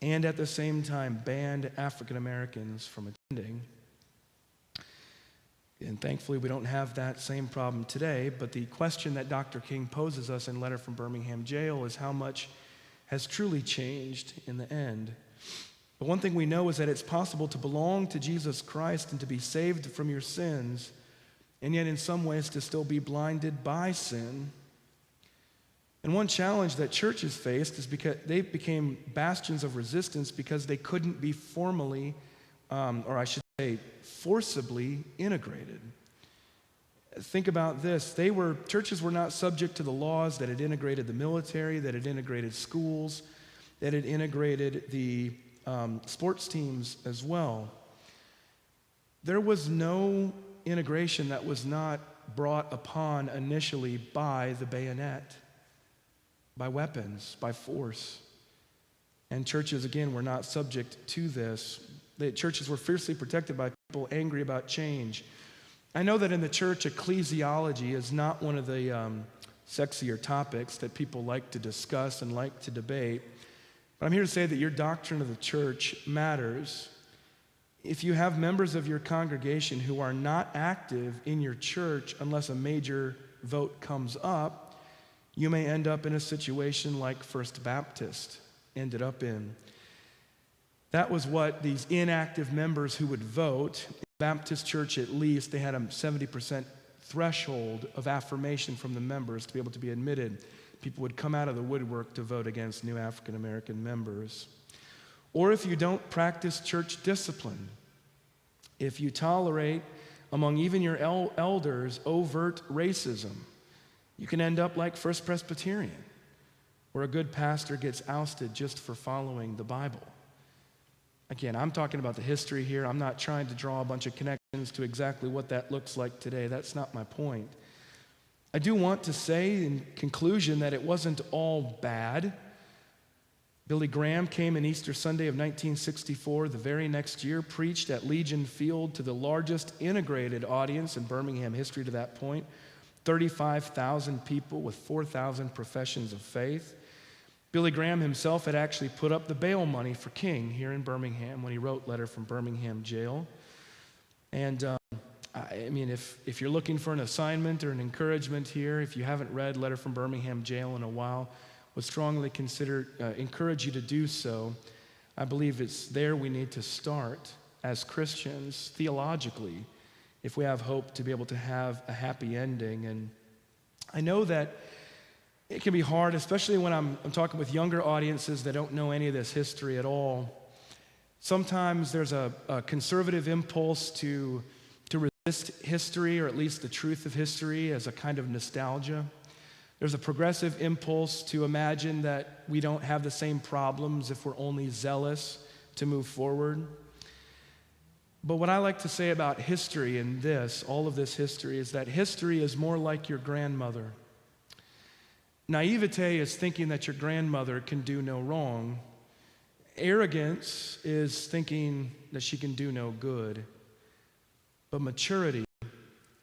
and at the same time banned African Americans from attending. And thankfully, we don't have that same problem today, but the question that Dr. King poses us in Letter from Birmingham Jail is how much has truly changed in the end. But one thing we know is that it's possible to belong to Jesus Christ and to be saved from your sins, and yet in some ways to still be blinded by sin. And one challenge that churches faced is because they became bastions of resistance because they couldn't be formally, or I should say, forcibly integrated. Think about this. Churches were not subject to the laws that had integrated the military, that had integrated schools, that had integrated the sports teams as well. There was no integration that was not brought upon initially by the bayonet, by weapons, by force. And churches, again, were not subject to this. The churches were fiercely protected by people angry about change. I know that in the church, ecclesiology is not one of the sexier topics that people like to discuss and like to debate. But I'm here to say that your doctrine of the church matters. If you have members of your congregation who are not active in your church unless a major vote comes up, you may end up in a situation like First Baptist ended up in. That was what these inactive members who would vote, in Baptist church at least, they had a 70% threshold of affirmation from the members to be able to be admitted. People would come out of the woodwork to vote against new African American members. Or if you don't practice church discipline, if you tolerate among even your elders overt racism, you can end up like First Presbyterian, where a good pastor gets ousted just for following the Bible. Again, I'm talking about the history here. I'm not trying to draw a bunch of connections to exactly what that looks like today. That's not my point. I do want to say in conclusion that it wasn't all bad. Billy Graham came in Easter Sunday of 1964, the very next year, preached at Legion Field to the largest integrated audience in Birmingham history to that point, 35,000 people with 4,000 professions of faith. Billy Graham himself had actually put up the bail money for King here in Birmingham when he wrote Letter from Birmingham Jail. And I mean, if you're looking for an assignment or an encouragement here, if you haven't read Letter from Birmingham Jail in a while, would strongly encourage you to do so. I believe it's there we need to start as Christians theologically if we have hope to be able to have a happy ending. And I know that it can be hard, especially when I'm talking with younger audiences that don't know any of this history at all. Sometimes there's a conservative impulse to resist history, or at least the truth of history, as a kind of nostalgia. There's a progressive impulse to imagine that we don't have the same problems if we're only zealous to move forward. But what I like to say about history and all of this history, is that history is more like your grandmother. Naivete is thinking that your grandmother can do no wrong. Arrogance is thinking that she can do no good. But maturity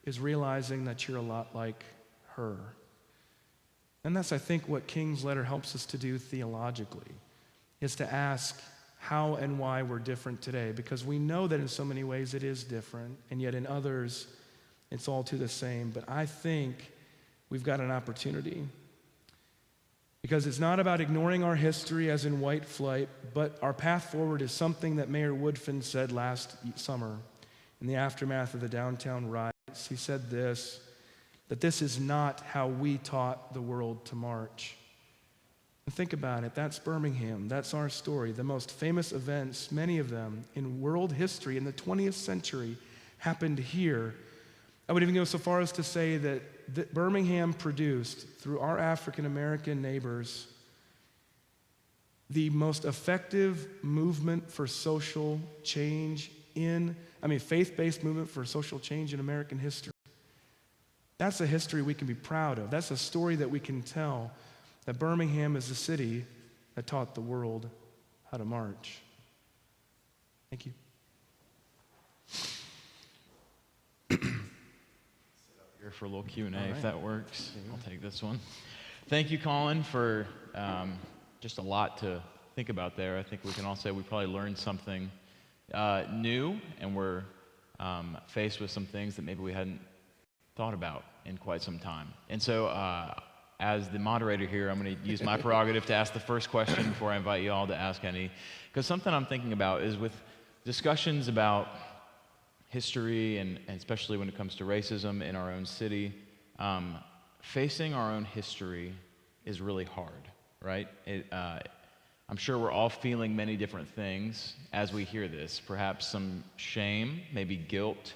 is realizing that you're a lot like her. And that's, I think, what King's letter helps us to do theologically, is to ask how and why we're different today, because we know that in so many ways it is different, and yet in others it's all to the same. But I think we've got an opportunity, because it's not about ignoring our history as in white flight, but our path forward is something that Mayor Woodfin said last summer in the aftermath of the downtown riots. He said this, that this is not how we taught the world to march. And think about it, that's Birmingham, that's our story. The most famous events, many of them in world history in the 20th century, happened here. I would even go so far as to say that Birmingham produced, through our African American neighbors, the most effective movement for social change faith-based movement for social change in American history. That's a history we can be proud of. That's a story that we can tell, that Birmingham is the city that taught the world how to march. Thank you.
Here for a little Q&A, if that works. I'll take this one. Thank you, Collin, for just a lot to think about there. I think we can all say we probably learned something new, and we're faced with some things that maybe we hadn't thought about in quite some time. And so as the moderator here, I'm going to use my prerogative to ask the first question before I invite you all to ask any, because something I'm thinking about is with discussions about history, and especially when it comes to racism in our own city, facing our own history is really hard, right? I'm sure we're all feeling many different things as we hear this. Perhaps some shame, maybe guilt,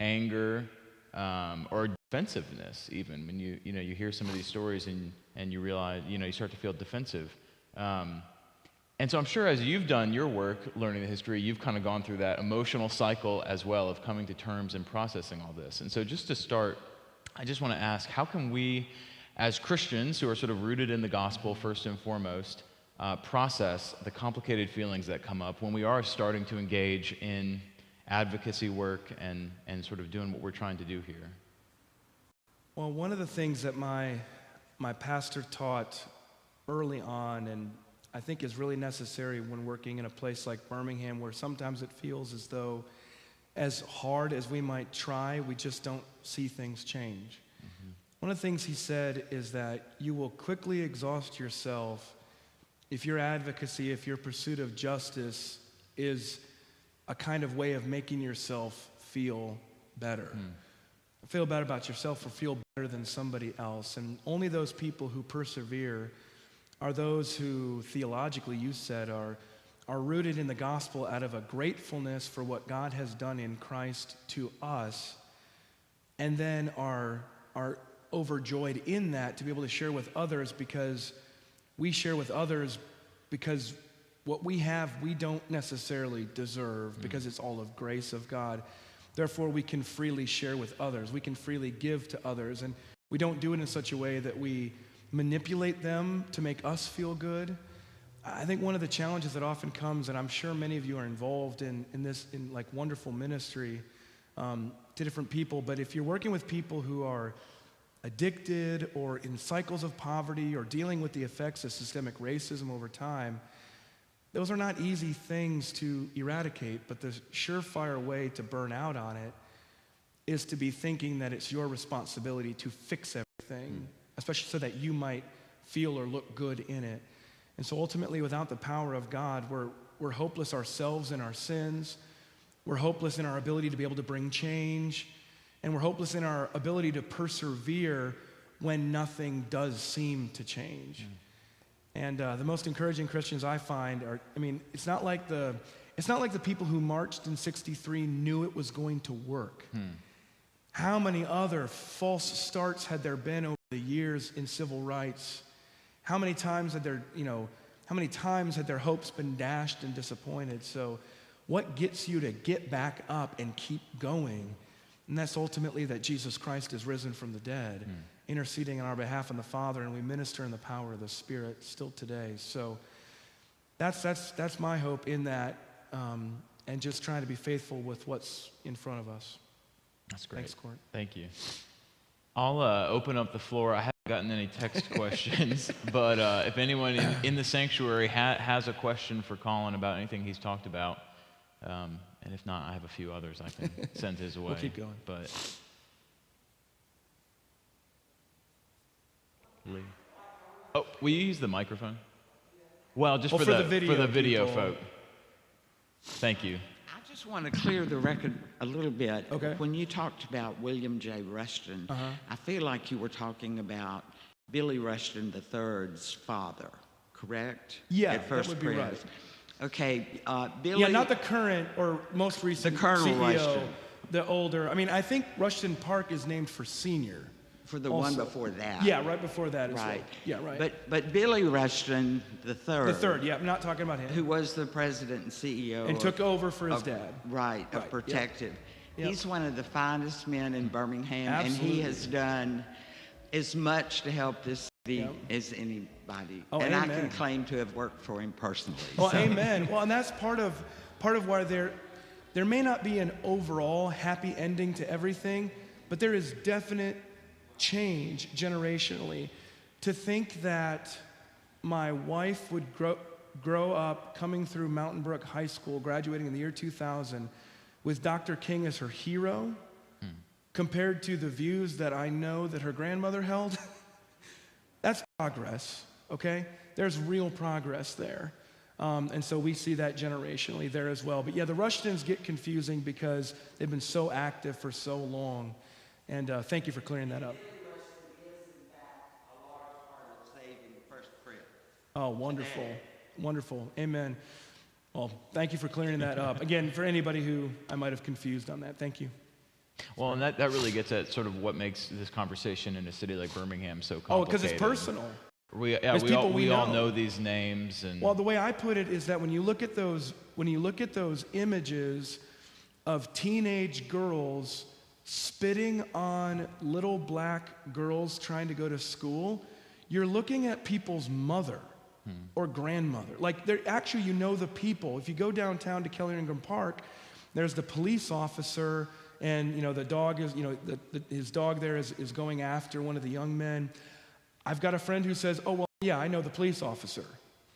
anger, or defensiveness even. When you hear some of these stories and you realize, you start to feel defensive. And so I'm sure as you've done your work learning the history, you've kind of gone through that emotional cycle as well of coming to terms and processing all this. And so just to start, I just want to ask, how can we, as Christians who are sort of rooted in the gospel first and foremost, process the complicated feelings that come up when we are starting to engage in advocacy work and sort of doing what we're trying to do here?
Well, one of the things that my pastor taught early on, and I think is really necessary when working in a place like Birmingham, where sometimes it feels as though, as hard as we might try, we just don't see things change. Mm-hmm. One of the things he said is that you will quickly exhaust yourself if your advocacy, if your pursuit of justice is a kind of way of making yourself feel better. Feel better about yourself or feel better than somebody else. And only those people who persevere are those who, theologically, you said, are rooted in the gospel out of a gratefulness for what God has done in Christ to us, and then are overjoyed in that to be able to share with others, because we share with others because what we have we don't necessarily deserve, because it's all of grace of God. Therefore, we can freely share with others. We can freely give to others, and we don't do it in such a way that we manipulate them to make us feel good. I think one of the challenges that often comes, and I'm sure many of you are involved in this, in like wonderful ministry to different people, but if you're working with people who are addicted or in cycles of poverty or dealing with the effects of systemic racism over time, those are not easy things to eradicate, but the surefire way to burn out on it is to be thinking that it's your responsibility to fix everything, especially so that you might feel or look good in it. And so ultimately, without the power of God, we're hopeless ourselves in our sins. We're hopeless in our ability to be able to bring change. And we're hopeless in our ability to persevere when nothing does seem to change. And the most encouraging Christians I find are, it's not like the people who marched in '63 knew it was going to work. How many other false starts had there been over the years in civil rights? How many times had their hopes been dashed and disappointed? So what gets you to get back up and keep going? And that's ultimately that Jesus Christ is risen from the dead, interceding on our behalf on the Father, and we minister in the power of the Spirit still today. So that's my hope in that, and just trying to be faithful with what's in front of us.
That's great.
Thanks, Court.
Thank you. I'll open up the floor. I haven't gotten any text questions, but if anyone in the sanctuary has a question for Collin about anything he's talked about, and if not, I have a few others I can send his way.
We'll keep going.
But Lee. Oh, will you use the microphone? Well, just for the video
people.
folk. Thank you.
I just want to clear the record a little bit.
Okay.
When you talked about William J. Rushton, I feel like you were talking about Billy Rushton III's father, correct?
Yeah,
At First
that would be
Pres.
right.
Okay, Billy...
Yeah, not the current or most recent
The Colonel
CEO,
Rushton.
the older. I think Rushton Park is named for senior.
For the
also.
one before that.
Yeah, right before that as well.
Right.
Yeah, right.
But Billy Rushton III.
The third, yeah, I'm not talking about him.
Who was the president and CEO.
And took over for his
of-
dad.
Right,
Right,
of Protective.
Yep.
He's one of the finest men in Birmingham, and
Absolutely.
he has done as much to help this city
Yep.
as anybody.
Oh,
and I
amen.
can claim to have worked for him personally.
Well,
so.
amen. Well, and that's part of why there may not be an overall happy ending to everything, but there is definite change generationally. To think that my wife would grow up coming through Mountain Brook High School, graduating in the year 2000, with Dr. King as her hero, compared to the views that I know that her grandmother held, that's progress, okay? There's real progress there. And so we see that generationally there as well. But yeah, the Rushtons get confusing because they've been so active for so long. And thank you for clearing that up. Oh, wonderful. Wonderful. Amen. Well, thank you for clearing that up. Again, for anybody who I might have confused on that, thank you.
Well, and that really gets at sort of what makes this conversation in a city like Birmingham so complicated.
Oh, because it's personal.
We
people we
all
know.
know these names, and
Well, the way I put it is that when you look at those images of teenage girls spitting on little black girls trying to go to school, you're looking at people's mother or grandmother. Like, they're actually, the people. If you go downtown to Kelly Ingram Park, there's the police officer, and the dog is, his dog there is going after one of the young men. I've got a friend who says, oh, well, yeah, I know the police officer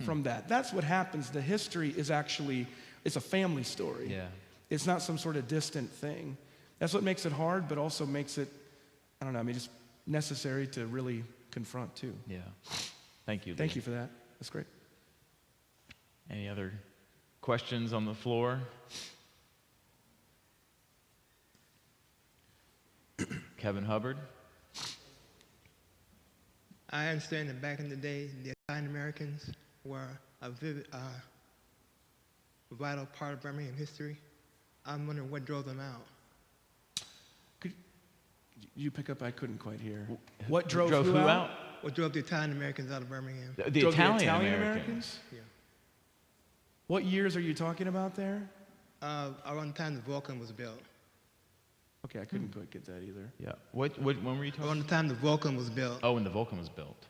from that. That's what happens. The history is actually, it's a family story.
Yeah.
It's not some sort of distant thing. That's what makes it hard, but also makes it, just necessary to really confront too.
Yeah. Thank you, Lee.
Thank you for that. That's great.
Any other questions on the floor? Kevin Hubbard?
I understand that back in the day, the Italian Americans were a vital part of Birmingham history. I'm wondering what drove them out.
Could you pick up? I couldn't quite hear. What drove
who out?
What drove the Italian Americans out of Birmingham?
The
Drove
Italian
Italian
Americans.
Yeah.
What years are you talking about there?
Around the time the Vulcan was built.
Okay, I couldn't quite get that either.
Yeah. When were you talking?
Around the time the Vulcan was built.
Oh, when the Vulcan was built.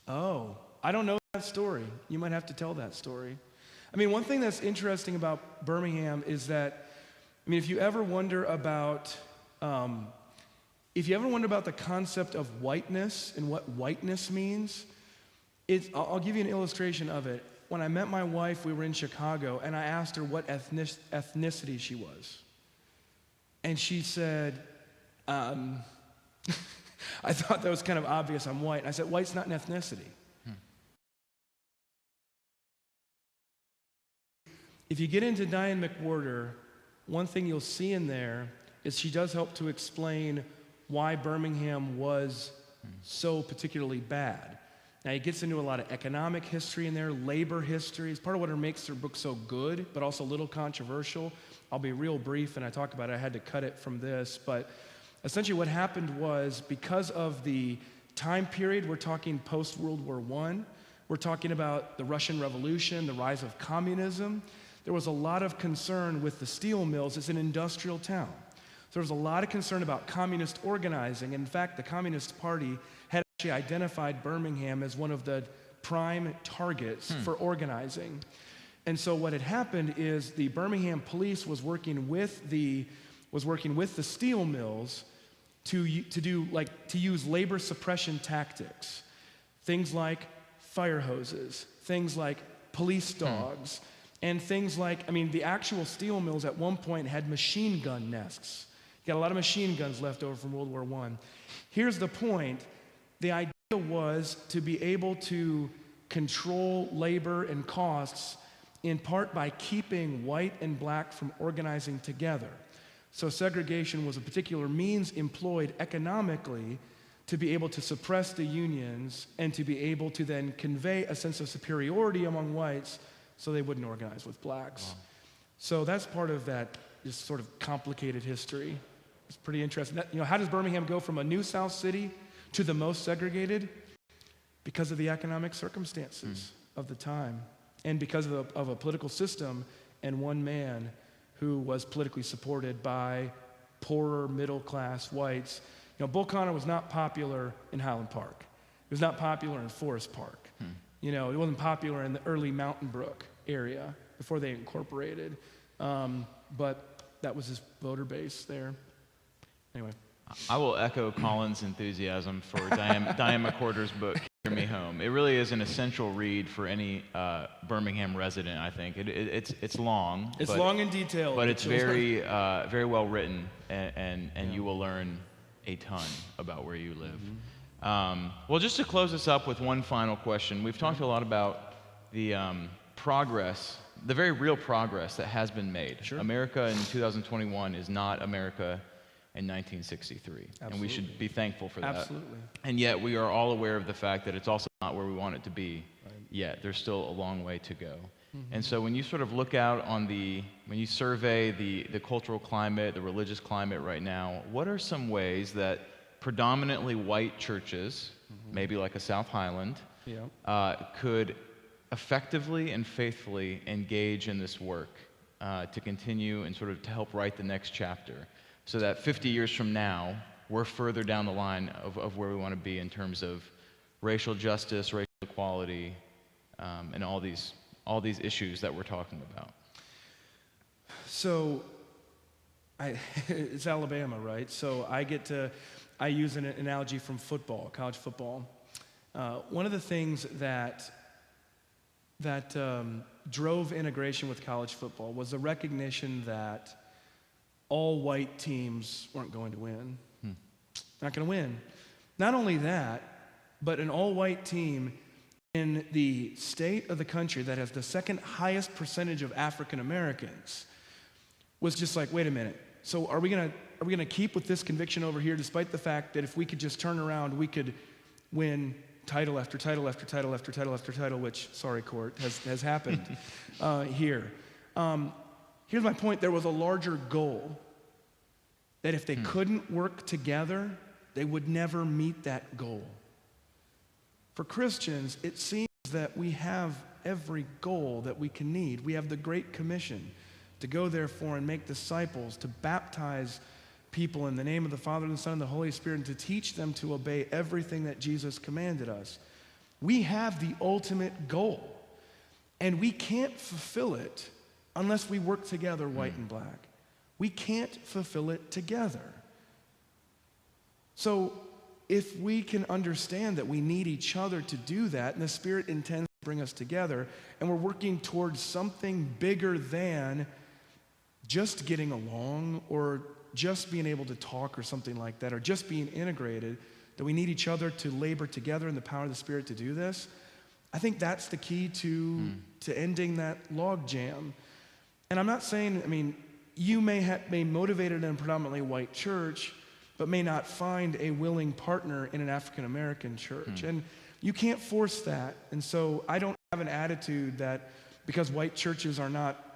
Oh, I don't know that story. You might have to tell that story. One thing that's interesting about Birmingham is that, if you ever wonder about if you ever wonder about the concept of whiteness and what whiteness means, I'll give you an illustration of it. When I met my wife, we were in Chicago, and I asked her what ethnicity she was. And she said, I thought that was kind of obvious, I'm white. I said, white's not an ethnicity. If you get into Diane McWhorter, one thing you'll see in there is she does help to explain why Birmingham was so particularly bad. Now, he gets into a lot of economic history in there, labor history. It's part of what makes her book so good, but also a little controversial. I'll be real brief, and I talked about it. I had to cut it from this. But essentially what happened was, because of the time period, we're talking post-World War I, we're talking about the Russian Revolution, the rise of communism. There was a lot of concern with the steel mills. It's an industrial town. So there was a lot of concern about communist organizing. In fact, the Communist Party had actually identified Birmingham as one of the prime targets for organizing. And so what had happened is the Birmingham police was working with the steel mills to use labor suppression tactics. Things like fire hoses, things like police dogs, and things like, the actual steel mills at one point had machine gun nests. You got a lot of machine guns left over from World War I. Here's the point. The idea was to be able to control labor and costs in part by keeping white and black from organizing together. So segregation was a particular means employed economically to be able to suppress the unions and to be able to then convey a sense of superiority among whites so they wouldn't organize with blacks. Wow. So that's part of that just sort of complicated history. It's pretty interesting. How does Birmingham go from a new South city to the most segregated? Because of the economic circumstances of the time, and because of a political system and one man who was politically supported by poorer middle-class whites. Bull Connor was not popular in Highland Park. It was not popular in Forest Park. It wasn't popular in the early Mountain Brook area before they incorporated. But that was his voter base there. Anyway.
I will echo Collin's enthusiasm for Diane McWhorter's book, Hear Me Home. It really is an essential read for any Birmingham resident, I think. It's long.
It's long and detailed.
But it's very well written, and you will learn a ton about where you live. Well, just to close this up with one final question. We've talked a lot about the progress, the very real progress that has been made.
Sure.
America in 2021 is not America in 1963.
Absolutely.
And we should be thankful for that.
Absolutely.
And yet we are all aware of the fact that it's also not where we want it to be yet. There's still a long way to go. And so when you sort of look out on when you survey the cultural climate, the religious climate right now, what are some ways that predominantly white churches, maybe like a South Highland, could effectively and faithfully engage in this work to continue and sort of to help write the next chapter, so that 50 years from now, we're further down the line of where we want to be in terms of racial justice, racial equality, and all these issues that we're talking about?
So, it's Alabama, right? So I use an analogy from football, college football. One of the things that drove integration with college football was the recognition that all white teams weren't going to win. Not going to win. Not only that, but an all-white team in the state of the country that has the second highest percentage of African Americans was just like, wait a minute. So are we gonna keep with this conviction over here, despite the fact that if we could just turn around, we could win title after title after title after title after title, which, sorry, court, has happened here. Here's my point. There was a larger goal that if they couldn't work together, they would never meet that goal. For Christians, it seems that we have every goal that we can need. We have the Great Commission to go, therefore, and make disciples, to baptize people in the name of the Father, and the Son, and the Holy Spirit, and to teach them to obey everything that Jesus commanded us. We have the ultimate goal, and we can't fulfill it unless we work together, white and black. We can't fulfill it together. So if we can understand that we need each other to do that, and the Spirit intends to bring us together, and we're working towards something bigger than just getting along or just being able to talk or something like that, or just being integrated, that we need each other to labor together in the power of the Spirit to do this, I think that's the key to ending that log jam. And I'm not saying, I mean, you may be motivated in a predominantly white church, but may not find a willing partner in an African American church. And you can't force that. And so I don't have an attitude that because white churches are not,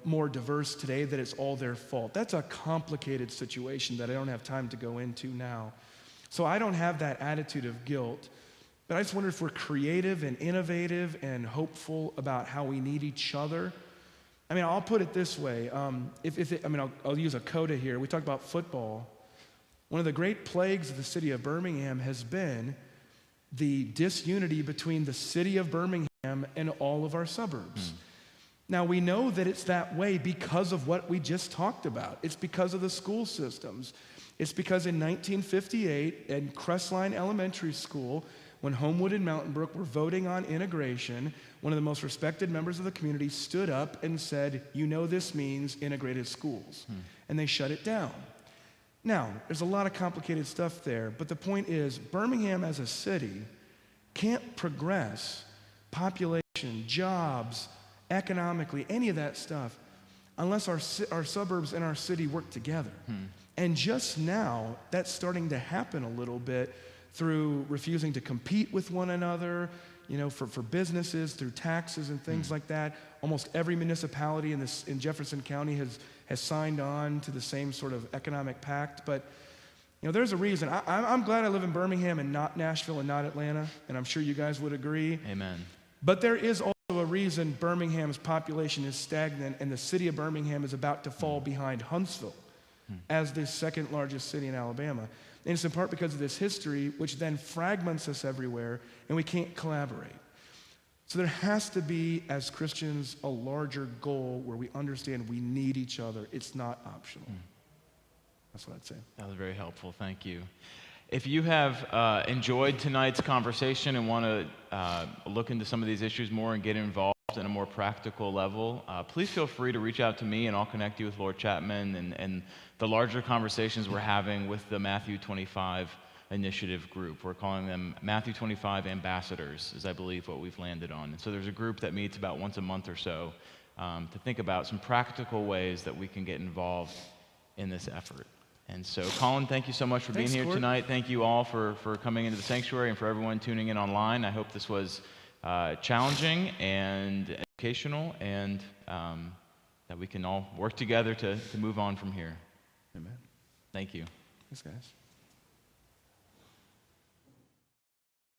more diverse today, that it's all their fault. That's a complicated situation that I don't have time to go into now. So I don't have that attitude of guilt, but I just wonder if we're creative and innovative and hopeful about how we need each other. I mean, I'll put it this way. I'll use a coda here. We talked about football. One of the great plagues of the city of Birmingham has been the disunity between the city of Birmingham and all of our suburbs. Now, we know that it's that way because of what we just talked about. It's because of the school systems. It's because in 1958 at Crestline Elementary School, when Homewood and Mountain Brook were voting on integration, one of the most respected members of the community stood up and said, this means integrated schools. And they shut it down. Now, there's a lot of complicated stuff there, but the point is, Birmingham as a city can't progress population, jobs, economically, any of that stuff, unless our suburbs and our city work together. And just now, that's starting to happen a little bit through refusing to compete with one another, for businesses, through taxes and things like that. Almost every municipality in Jefferson County has signed on to the same sort of economic pact. But there's a reason. I'm glad I live in Birmingham and not Nashville and not Atlanta, and I'm sure you guys would agree.
Amen.
But there is also a reason Birmingham's population is stagnant and the city of Birmingham is about to fall behind Huntsville as the second largest city in Alabama. And it's in part because of this history, which then fragments us everywhere, and we can't collaborate. So there has to be, as Christians, a larger goal where we understand we need each other. It's not optional. That's what I'd say.
That was very helpful. Thank you. If you have enjoyed tonight's conversation and want to look into some of these issues more and get involved in a more practical level, please feel free to reach out to me and I'll connect you with Lord Chapman and the larger conversations we're having with the Matthew 25 initiative group. We're calling them Matthew 25 ambassadors, is I believe what we've landed on. And so there's a group that meets about once a month or so to think about some practical ways that we can get involved in this effort. And so, Collin, thank you so much for being here tonight. Thank you all for coming into the sanctuary and for everyone tuning in online. I hope this was challenging and educational, and that we can all work together to move on from here.
Amen.
Thank you.
Thanks, guys.